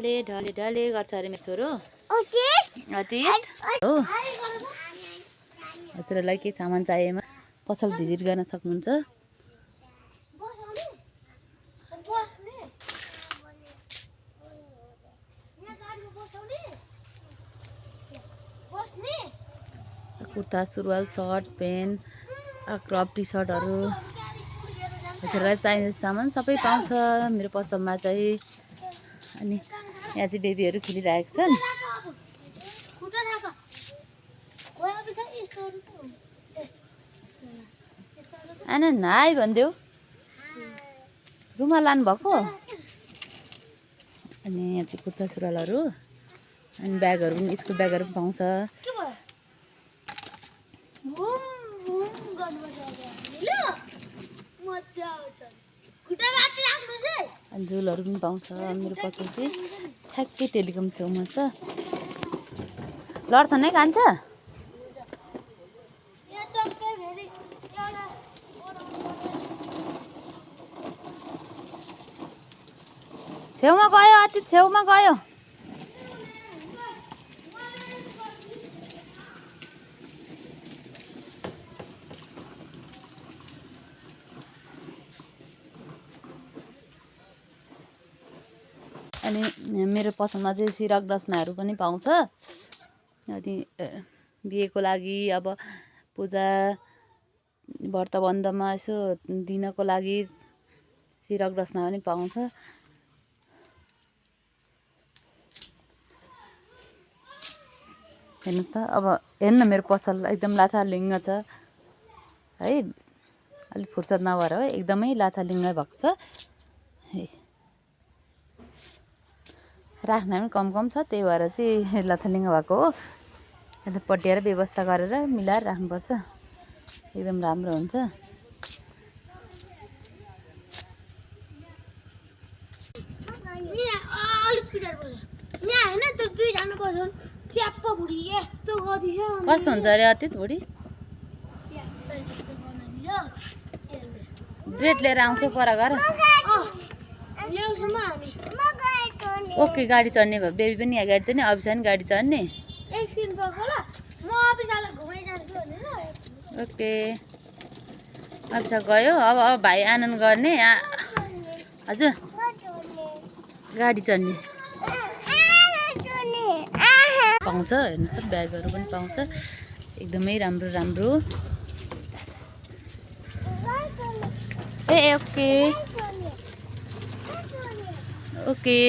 ढले ढले ढले गर्छ अरे मेरो छोरो अतीत हो। हजुरहरूलाई के सामान चाहिएमा पसल भिजिट गर्न सक्नुहुन्छ। कुर्ता सुरुवाल सर्ट पेन्ट क्रप टी सर्टहरू हजुरलाई चाहिने सामान सबै पाउँछ मेरो पसलमा चाहिँ। अनि यहाँ चाहिँ बेबीहरू खेलिरहेको छन्। आना नाइ भनिदेऊ रुमाल लानु भएको। अनि यहाँ चाहिँ कुर्ता सुरुवालहरू अनि ब्यागहरू पनि स्कुल ब्यागहरू पनि पाउँछ। अनि झुलहरू पनि पाउँछ। मेरो पसल चाहिँ ठ्याक्कै टेलिकम छेउमा छ। लड्छ नै खान्छ। छेउमा गयो अति छेउमा गयो। अनि मेरो पसलमा चाहिँ सिरक डस्नाहरू पनि पाउँछ। अनि बिहेको लागि अब पूजा व्रत बन्धमा यसो दिनको लागि सिरक डस्ना पनि पाउँछ। हेर्नुहोस् त अब हेर्नु मेरो पसल एकदम लाथालिङ्ग छ है। अलिक फुर्सद नभएर हो एकदमै लाथालिङ्ग भएको छ। राख्न पनि कम कम छ त्यही भएर चाहिँ लाथालिङ्ग भएको हो। अन्त पट्याएर व्यवस्था गरेर मिलाएर राख्नुपर्छ एकदम राम्रो हुन्छ। कस्तो हुन्छ अरे अतीत भुडी ब्रेड लिएर आउँछु पर घर। ओके गाडी चढ्ने भयो बेबी पनि यहाँ गाडी चढ्ने अभिसा पनि गाडी चढ्ने। ओके अभिसा गयो अब भाइ आनन्द गर्ने हजुर गाडी चढ्ने पाउँछ। हेर्नुहोस् त ब्यागहरू पनि पाउँछ एकदमै राम्रो राम्रो। ए ओके ओके